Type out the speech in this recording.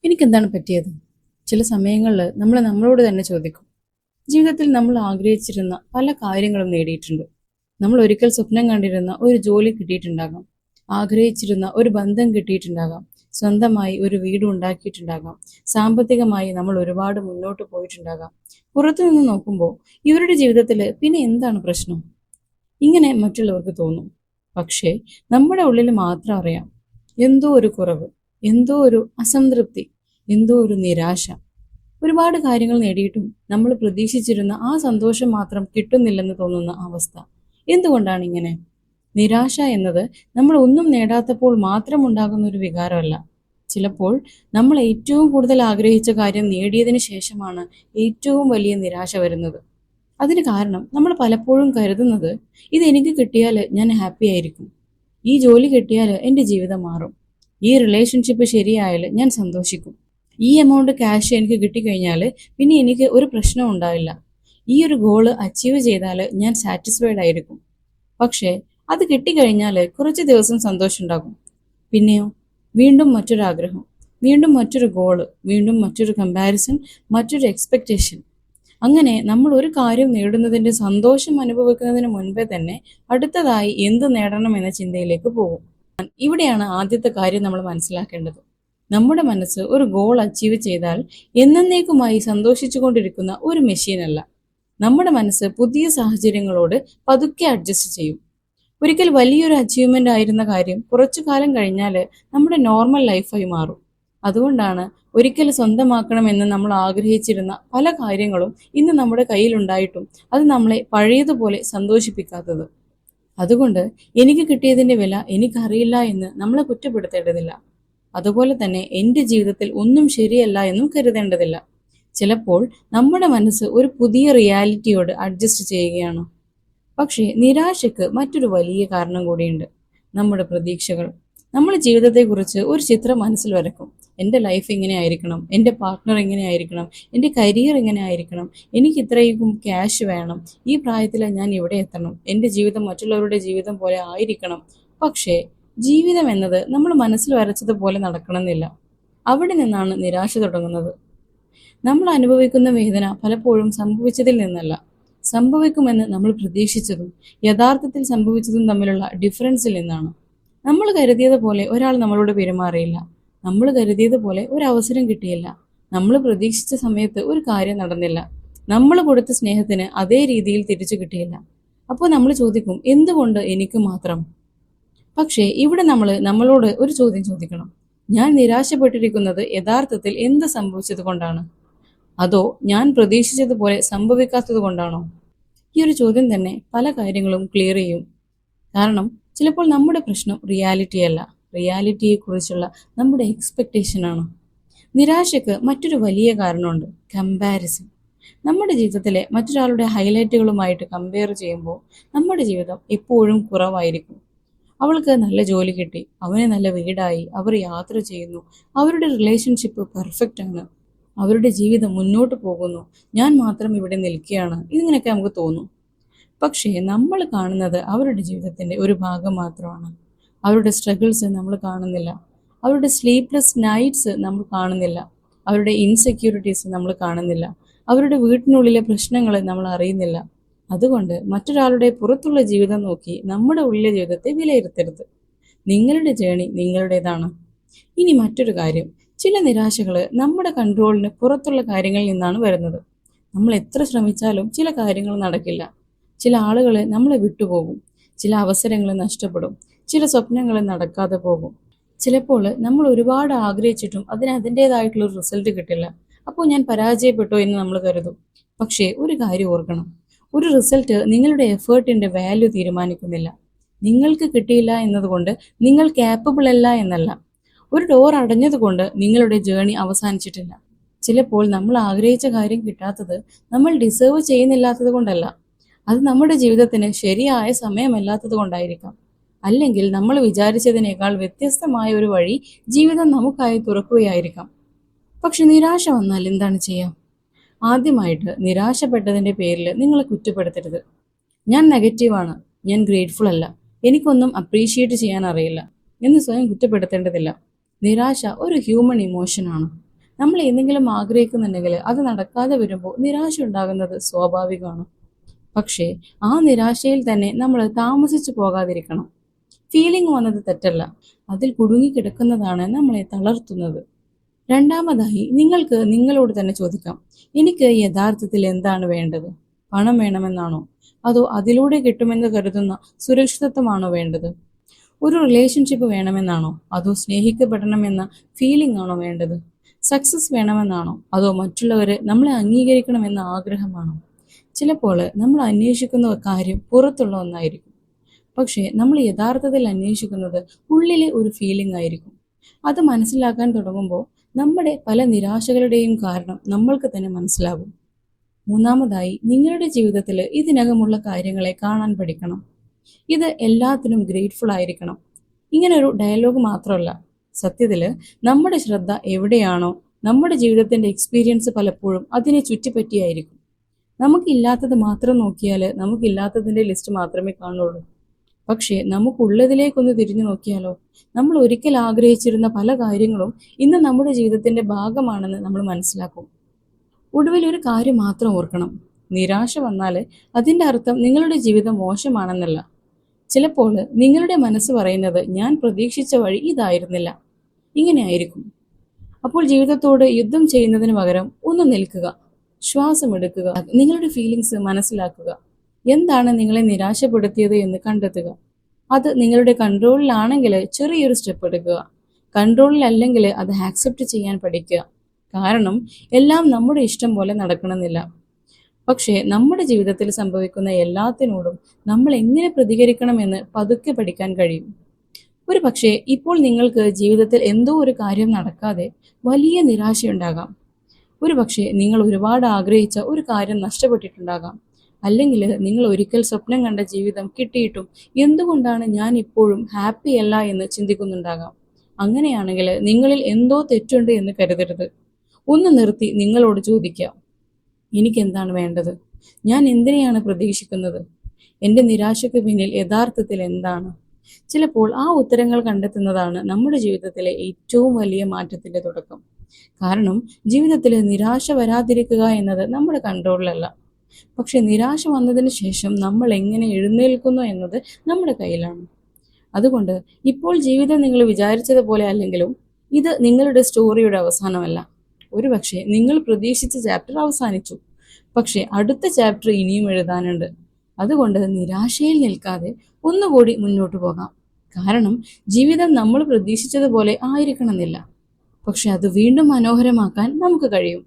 എനിക്കെന്താണ് പറ്റിയത്? ചില സമയങ്ങളിൽ നമ്മൾ നമ്മളോട് തന്നെ ചോദിക്കും. ജീവിതത്തിൽ നമ്മൾ ആഗ്രഹിച്ചിരുന്ന പല കാര്യങ്ങളും നേടിയിട്ടുണ്ട്. നമ്മൾ ഒരിക്കൽ സ്വപ്നം കണ്ടിരുന്ന ഒരു ജോലി കിട്ടിയിട്ടുണ്ടാകാം. ആഗ്രഹിച്ചിരുന്ന ഒരു ബന്ധം കിട്ടിയിട്ടുണ്ടാകാം. സ്വന്തമായി ഒരു വീട് ഉണ്ടാക്കിയിട്ടുണ്ടാകാം. സാമ്പത്തികമായി നമ്മൾ ഒരുപാട് മുന്നോട്ട് പോയിട്ടുണ്ടാകാം. പുറത്തു നിന്ന് നോക്കുമ്പോൾ ഇവരുടെ ജീവിതത്തിൽ പിന്നെ എന്താണ് പ്രശ്നം? ഇങ്ങനെ മറ്റുള്ളവർക്ക് തോന്നും. പക്ഷേ നമ്മുടെ ഉള്ളിൽ മാത്രം അറിയാം, എന്തോ ഒരു കുറവ്, എന്തോ ഒരു അസംതൃപ്തി, എന്തോ ഒരു നിരാശ. ഒരുപാട് കാര്യങ്ങൾ നേടിയിട്ടും നമ്മൾ പ്രതീക്ഷിച്ചിരുന്ന ആ സന്തോഷം മാത്രം കിട്ടുന്നില്ലെന്ന് തോന്നുന്ന അവസ്ഥ. എന്തുകൊണ്ടാണ് ഇങ്ങനെ? നിരാശ എന്നത് നമ്മൾ ഒന്നും നേടാത്തപ്പോൾ മാത്രം ഉണ്ടാകുന്ന ഒരു വികാരമല്ല. ചിലപ്പോൾ നമ്മൾ ഏറ്റവും കൂടുതൽ ആഗ്രഹിച്ച കാര്യം നേടിയതിനു ശേഷമാണ് ഏറ്റവും വലിയ നിരാശ വരുന്നത്. അതിന് കാരണം നമ്മൾ പലപ്പോഴും കരുതുന്നത്, ഇത് എനിക്ക് കിട്ടിയാൽ ഞാൻ ഹാപ്പി ആയിരിക്കും, ഈ ജോലി കിട്ടിയാൽ എൻ്റെ ജീവിതം മാറും, ഈ റിലേഷൻഷിപ്പ് ശരിയായാൽ ഞാൻ സന്തോഷിക്കും, ഈ എമൗണ്ട് ക്യാഷ് എനിക്ക് കിട്ടിക്കഴിഞ്ഞാൽ പിന്നെ എനിക്ക് ഒരു പ്രശ്നവും ഉണ്ടാവില്ല, ഈ ഒരു ഗോള് അച്ചീവ് ചെയ്താൽ ഞാൻ സാറ്റിസ്ഫൈഡ് ആയിരിക്കും. പക്ഷേ അത് കിട്ടിക്കഴിഞ്ഞാൽ കുറച്ച് ദിവസം സന്തോഷം ഉണ്ടാകും. പിന്നെയോ വീണ്ടും മറ്റൊരാഗ്രഹം, വീണ്ടും മറ്റൊരു ഗോള്, വീണ്ടും മറ്റൊരു കമ്പാരിസൺ, മറ്റൊരു എക്സ്പെക്റ്റേഷൻ. അങ്ങനെ നമ്മൾ ഒരു കാര്യം നേടുന്നതിൻ്റെ സന്തോഷം അനുഭവിക്കുന്നതിന് മുൻപേ തന്നെ അടുത്തതായി എന്ത് നേടണം എന്ന ചിന്തയിലേക്ക് പോകും. ഇവിടെയാണ് ആദ്യത്തെ കാര്യം നമ്മൾ മനസ്സിലാക്കേണ്ടത്. നമ്മുടെ മനസ്സ് ഒരു ഗോൾ അച്ചീവ് ചെയ്താൽ എന്നേക്കുമായി സന്തോഷിച്ചു കൊണ്ടിരിക്കുന്ന ഒരു മെഷീനല്ല. നമ്മുടെ മനസ്സ് പുതിയ സാഹചര്യങ്ങളോട് പതുക്കെ അഡ്ജസ്റ്റ് ചെയ്യും. ഒരിക്കൽ വലിയൊരു അച്ചീവ്മെന്റ് ആയിരുന്ന കാര്യം കുറച്ചു കാലം കഴിഞ്ഞാൽ നമ്മുടെ നോർമൽ ലൈഫായി മാറും. അതുകൊണ്ടാണ് ഒരിക്കൽ സ്വന്തമാക്കണമെന്ന് നമ്മൾ ആഗ്രഹിച്ചിരുന്ന പല കാര്യങ്ങളും ഇന്ന് നമ്മുടെ കയ്യിലുണ്ടായിട്ടും അത് നമ്മളെ പഴയതുപോലെ സന്തോഷിപ്പിക്കാത്തത്. അതുകൊണ്ട് എനിക്ക് കിട്ടിയതിൻ്റെ വില എനിക്കറിയില്ല എന്ന് നമ്മളെ കുറ്റപ്പെടുത്തേണ്ടതില്ല. അതുപോലെ തന്നെ എൻ്റെ ജീവിതത്തിൽ ഒന്നും ശരിയല്ല എന്നും കരുതേണ്ടതില്ല. ചിലപ്പോൾ നമ്മുടെ മനസ്സ് ഒരു പുതിയ റിയാലിറ്റിയോട് അഡ്ജസ്റ്റ് ചെയ്യുകയാണ്. പക്ഷേ നിരാശയ്ക്ക് മറ്റൊരു വലിയ കാരണം കൂടിയുണ്ട്. നമ്മുടെ പ്രതീക്ഷകൾ. നമ്മൾ ജീവിതത്തെക്കുറിച്ച് ഒരു ചിത്രം മനസ്സിൽ വരക്കും. എൻ്റെ ലൈഫ് ഇങ്ങനെ ആയിരിക്കണം, എൻ്റെ പാർട്ട്ണർ ഇങ്ങനെ ആയിരിക്കണം, എൻ്റെ കരിയർ ഇങ്ങനെ ആയിരിക്കണം, എനിക്ക് ഇത്രയും ക്യാഷ് വേണം, ഈ പ്രായത്തിൽ ഞാൻ ഇവിടെ എത്തണം, എൻ്റെ ജീവിതം മറ്റുള്ളവരുടെ ജീവിതം പോലെ ആയിരിക്കണം. പക്ഷേ ജീവിതം എന്നത് നമ്മൾ മനസ്സിൽ വരച്ചതുപോലെ നടക്കണമെന്നില്ല. അവിടെ നിന്നാണ് നിരാശ തുടങ്ങുന്നത്. നമ്മൾ അനുഭവിക്കുന്ന വേദന പലപ്പോഴും സംഭവിച്ചതിൽ നിന്നല്ല, സംഭവിക്കുമെന്ന് നമ്മൾ പ്രതീക്ഷിച്ചതും യഥാർത്ഥത്തിൽ സംഭവിച്ചതും തമ്മിലുള്ള ഡിഫറൻസിൽ നിന്നാണ്. നമ്മൾ കരുതിയതുപോലെ ഒരാൾ നമ്മളോട് പെരുമാറിയില്ല, നമ്മൾ കരുതിയതുപോലെ ഒരു അവസരം കിട്ടിയില്ല, നമ്മൾ പ്രതീക്ഷിച്ച സമയത്ത് ഒരു കാര്യം നടന്നില്ല, നമ്മൾ കൊടുത്ത സ്നേഹത്തിന് അതേ രീതിയിൽ തിരിച്ചു കിട്ടിയില്ല. അപ്പോൾ നമ്മൾ ചോദിക്കും, എന്തുകൊണ്ട് എനിക്ക് മാത്രം? പക്ഷേ ഇവിടെ നമ്മൾ നമ്മളോട് ഒരു ചോദ്യം ചോദിക്കണം. ഞാൻ നിരാശപ്പെട്ടിരിക്കുന്നത് യഥാർത്ഥത്തിൽ എന്ത് സംഭവിച്ചത് കൊണ്ടാണ്? അതോ ഞാൻ പ്രതീക്ഷിച്ചതുപോലെ സംഭവിക്കാത്തത് കൊണ്ടാണോ? ഈ ഒരു ചോദ്യം തന്നെ പല കാര്യങ്ങളും ക്ലിയർ ചെയ്യും. കാരണം ചിലപ്പോൾ നമ്മുടെ പ്രശ്നം റിയാലിറ്റിയല്ല, റിയാലിറ്റിയെക്കുറിച്ചുള്ള നമ്മുടെ എക്സ്പെക്റ്റേഷനാണ്. നിരാശയ്ക്ക് മറ്റൊരു വലിയ കാരണമുണ്ട്, കമ്പാരിസൺ. നമ്മുടെ ജീവിതത്തിലെ മറ്റൊരാളുടെ ഹൈലൈറ്റുകളുമായിട്ട് കമ്പയർ ചെയ്യുമ്പോൾ നമ്മുടെ ജീവിതം എപ്പോഴും കുറവായിരിക്കും. അവൾക്ക് നല്ല ജോലി കിട്ടി, അവന് നല്ല വീടായി, അവർ യാത്ര ചെയ്യുന്നു, അവരുടെ റിലേഷൻഷിപ്പ് പെർഫെക്റ്റ് ആണ്, അവരുടെ ജീവിതം മുന്നോട്ട് പോകുന്നു, ഞാൻ മാത്രം ഇവിടെ നിൽക്കുകയാണ്, ഇതിങ്ങനെയൊക്കെ നമുക്ക് തോന്നും. പക്ഷേ നമ്മൾ കാണുന്നത് അവരുടെ ജീവിതത്തിൻ്റെ ഒരു ഭാഗം മാത്രമാണ്. അവരുടെ സ്ട്രഗിൾസ് നമ്മൾ കാണുന്നില്ല, അവരുടെ സ്ലീപ്ലെസ് നൈറ്റ്സ് നമ്മൾ കാണുന്നില്ല, അവരുടെ ഇൻസെക്യൂരിറ്റീസ് നമ്മൾ കാണുന്നില്ല, അവരുടെ വീട്ടിനുള്ളിലെ പ്രശ്നങ്ങൾ നമ്മൾ അറിയുന്നില്ല. അതുകൊണ്ട് മറ്റൊരാളുടെ പുറത്തുള്ള ജീവിതം നോക്കി നമ്മുടെ ഉള്ളിലെ ജീവിതത്തെ വിലയിരുത്തരുത്. നിങ്ങളുടെ ജേണി നിങ്ങളുടേതാണ്. ഇനി മറ്റൊരു കാര്യം, ചില നിരാശകൾ നമ്മുടെ കൺട്രോളിന് പുറത്തുള്ള കാര്യങ്ങളിൽ നിന്നാണ് വരുന്നത്. നമ്മൾ എത്ര ശ്രമിച്ചാലും ചില കാര്യങ്ങൾ നടക്കില്ല. ചില ആളുകൾ നമ്മളെ വിട്ടുപോകും, ചില അവസരങ്ങൾ നഷ്ടപ്പെടും, ചില സ്വപ്നങ്ങൾ നടക്കാതെ പോകും. ചിലപ്പോൾ നമ്മൾ ഒരുപാട് ആഗ്രഹിച്ചിട്ടും അതിന് അതിൻ്റെതായിട്ടുള്ളൊരു റിസൾട്ട് കിട്ടില്ല. അപ്പോൾ ഞാൻ പരാജയപ്പെട്ടോ എന്ന് നമ്മൾ കരുതും. പക്ഷേ ഒരു കാര്യം ഓർക്കണം, ഒരു റിസൾട്ട് നിങ്ങളുടെ എഫേർട്ടിൻ്റെ വാല്യൂ തീരുമാനിക്കുന്നില്ല. നിങ്ങൾക്ക് കിട്ടിയില്ല എന്നതുകൊണ്ട് നിങ്ങൾ ക്യാപ്പബിൾ അല്ല എന്നല്ല. ഒരു ഡോർ അടഞ്ഞതുകൊണ്ട് നിങ്ങളുടെ ജേണി അവസാനിച്ചിട്ടില്ല. ചിലപ്പോൾ നമ്മൾ ആഗ്രഹിച്ച കാര്യം കിട്ടാത്തത് നമ്മൾ ഡിസേർവ് ചെയ്യുന്നില്ലാത്തത് കൊണ്ടല്ല, അത് നമ്മുടെ ജീവിതത്തിന് ശരിയായ സമയമല്ലാത്തത് കൊണ്ടായിരിക്കാം. അല്ലെങ്കിൽ നമ്മൾ വിചാരിച്ചതിനേക്കാൾ വ്യത്യസ്തമായ ഒരു വഴി ജീവിതം നമുക്കായി തുറക്കുകയായിരിക്കാം. പക്ഷെ നിരാശ വന്നാൽ എന്താണ് ചെയ്യാം? ആദ്യമായിട്ട് നിരാശപ്പെട്ടതിൻ്റെ പേരിൽ നിങ്ങളെ കുറ്റപ്പെടുത്തരുത്. ഞാൻ നെഗറ്റീവാണ്, ഞാൻ ഗ്രേറ്റ്ഫുൾ അല്ല, എനിക്കൊന്നും അപ്രീഷിയേറ്റ് ചെയ്യാൻ അറിയില്ല എന്ന് സ്വയം കുറ്റപ്പെടുത്തേണ്ടതില്ല. നിരാശ ഒരു ഹ്യൂമൻ ഇമോഷനാണ്. നമ്മൾ എന്തെങ്കിലും ആഗ്രഹിക്കുന്നുണ്ടെങ്കിൽ അത് നടക്കാതെ വരുമ്പോൾ നിരാശ ഉണ്ടാകുന്നത് സ്വാഭാവികമാണ്. പക്ഷേ ആ നിരാശയിൽ തന്നെ നമ്മൾ താമസിച്ചു പോകാതിരിക്കണം. ഫീലിംഗ് വന്നത് തെറ്റല്ല, അതിൽ കുടുങ്ങിക്കിടക്കുന്നതാണ് നമ്മളെ തളർത്തുന്നത്. രണ്ടാമതായി നിങ്ങൾക്ക് നിങ്ങളോട് തന്നെ ചോദിക്കാം, എനിക്ക് യഥാർത്ഥത്തിൽ എന്താണ് വേണ്ടത്? പണം വേണമെന്നാണോ? അതോ അതിലൂടെ കിട്ടുമെന്ന് കരുതുന്ന സുരക്ഷിതത്വമാണോ വേണ്ടത്? ഒരു റിലേഷൻഷിപ്പ് വേണമെന്നാണോ? അതോ സ്നേഹിക്കപ്പെടണമെന്ന ഫീലിംഗ് ആണോ വേണ്ടത്? സക്സസ് വേണമെന്നാണോ? അതോ മറ്റുള്ളവരെ നമ്മളെ അംഗീകരിക്കണമെന്ന ആഗ്രഹമാണോ? ചിലപ്പോൾ നമ്മൾ അന്വേഷിക്കുന്ന കാര്യം പുറത്തുള്ള ഒന്നായിരിക്കും, പക്ഷേ നമ്മൾ യഥാർത്ഥത്തിൽ അന്വേഷിക്കുന്നത് ഉള്ളിലെ ഒരു ഫീലിംഗ് ആയിരിക്കും. അത് മനസ്സിലാക്കാൻ തുടങ്ങുമ്പോൾ നമ്മുടെ പല നിരാശകളുടെയും കാരണം നമ്മൾക്ക് തന്നെ മനസ്സിലാകും. മൂന്നാമതായി, നിങ്ങളുടെ ജീവിതത്തിൽ ഇതിനകമുള്ള കാര്യങ്ങളെ കാണാൻ പഠിക്കണം. ഇത് എല്ലാത്തിനും ഗ്രേറ്റ്ഫുൾ ആയിരിക്കണം. ഇങ്ങനെ ഒരു ഡയലോഗ് മാത്രമല്ല, സത്യത്തിൽ നമ്മുടെ ശ്രദ്ധ എവിടെയാണോ നമ്മുടെ ജീവിതത്തിന്റെ എക്സ്പീരിയൻസ് പലപ്പോഴും അതിനെ ചുറ്റിപ്പറ്റിയായിരിക്കും. നമുക്കില്ലാത്തത് മാത്രം നോക്കിയാൽ നമുക്കില്ലാത്തതിന്റെ ലിസ്റ്റ് മാത്രമേ കാണുള്ളൂ. പക്ഷേ നമുക്കുള്ളതിലേക്കൊന്ന് തിരിഞ്ഞു നോക്കിയാലോ, നമ്മൾ ഒരിക്കൽ ആഗ്രഹിച്ചിരുന്ന പല കാര്യങ്ങളും ഇന്ന് നമ്മുടെ ജീവിതത്തിന്റെ ഭാഗമാണെന്ന് നമ്മൾ മനസ്സിലാക്കും. ഒടുവിൽ ഒരു കാര്യം മാത്രം ഓർക്കണം, നിരാശ വന്നാൽ അതിൻ്റെ അർത്ഥം നിങ്ങളുടെ ജീവിതം മോശമാണെന്നല്ല. ചിലപ്പോൾ നിങ്ങളുടെ മനസ്സ് പറയുന്നത് ഞാൻ പ്രതീക്ഷിച്ച വഴി ഇതായിരുന്നില്ല, ഇങ്ങനെ ആയിരിക്കും. അപ്പോൾ ജീവിതത്തോട് യുദ്ധം ചെയ്യുന്നതിന് പകരം ഒന്ന് നിൽക്കുക, ശ്വാസമെടുക്കുക, നിങ്ങളുടെ ഫീലിങ്സ് മനസ്സിലാക്കുക. എന്താണ് നിങ്ങളെ നിരാശപ്പെടുത്തിയത് എന്ന് കണ്ടെത്തുക. അത് നിങ്ങളുടെ കൺട്രോളിലാണെങ്കിൽ ചെറിയൊരു സ്റ്റെപ്പ് എടുക്കുക, കൺട്രോളിലല്ലെങ്കിൽ അത് ആക്സെപ്റ്റ് ചെയ്യാൻ പഠിക്കുക. കാരണം എല്ലാം നമ്മുടെ ഇഷ്ടം പോലെ നടക്കണമെന്നില്ല. പക്ഷേ നമ്മുടെ ജീവിതത്തിൽ സംഭവിക്കുന്ന എല്ലാത്തിനോടും നമ്മൾ എങ്ങനെ പ്രതികരിക്കണമെന്ന് പതുക്കെ പഠിക്കാൻ കഴിയും. ഒരു പക്ഷേ ഇപ്പോൾ നിങ്ങൾക്ക് ജീവിതത്തിൽ എന്തോ ഒരു കാര്യം നടക്കാതെ വലിയ നിരാശയുണ്ടാകാം. ഒരു പക്ഷേ നിങ്ങൾ ഒരുപാട് ആഗ്രഹിച്ച ഒരു കാര്യം നഷ്ടപ്പെട്ടിട്ടുണ്ടാകാം. അല്ലെങ്കിൽ നിങ്ങൾ ഒരിക്കൽ സ്വപ്നം കണ്ട ജീവിതം കിട്ടിയിട്ടും എന്തുകൊണ്ടാണ് ഞാൻ ഇപ്പോഴും ഹാപ്പി അല്ല എന്ന് ചിന്തിക്കുന്നുണ്ടാകാം. അങ്ങനെയാണെങ്കിൽ നിങ്ങളിൽ എന്തോ തെറ്റുണ്ട് എന്ന് കരുതരുത്. ഒന്ന് നിർത്തി നിങ്ങളോട് ചോദിക്കാം, എനിക്കെന്താണ് വേണ്ടത്? ഞാൻ എന്തിനെയാണ് പ്രതീക്ഷിക്കുന്നത്? എൻ്റെ നിരാശയ്ക്ക് പിന്നിൽ യഥാർത്ഥത്തിൽ എന്താണ്? ചിലപ്പോൾ ആ ഉത്തരങ്ങൾ കണ്ടെത്തുന്നതാണ് നമ്മുടെ ജീവിതത്തിലെ ഏറ്റവും വലിയ മാറ്റത്തിന്റെ തുടക്കം. കാരണം ജീവിതത്തിൽ നിരാശ വരാതിരിക്കുക എന്നത് നമ്മുടെ കൺട്രോളിലല്ല. പക്ഷെ നിരാശ വന്നതിന് ശേഷം നമ്മൾ എങ്ങനെ എഴുന്നേൽക്കുന്നു എന്നത് നമ്മുടെ കയ്യിലാണ്. അതുകൊണ്ട് ഇപ്പോൾ ജീവിതം നിങ്ങൾ വിചാരിച്ചതുപോലെ അല്ലെങ്കിലും ഇത് നിങ്ങളുടെ സ്റ്റോറിയുടെ അവസാനമല്ല. ഒരുപക്ഷെ നിങ്ങൾ പ്രതീക്ഷിച്ച ചാപ്റ്റർ അവസാനിച്ചു, പക്ഷെ അടുത്ത ചാപ്റ്റർ ഇനിയും എഴുതാനുണ്ട്. അതുകൊണ്ട് നിരാശയിൽ നിൽക്കാതെ ഒന്നുകൂടി മുന്നോട്ട് പോകാം. കാരണം ജീവിതം നമ്മൾ പ്രതീക്ഷിച്ചതുപോലെ ആയിരിക്കണമെന്നില്ല, പക്ഷെ അത് വീണ്ടും മനോഹരമാക്കാൻ നമുക്ക് കഴിയും.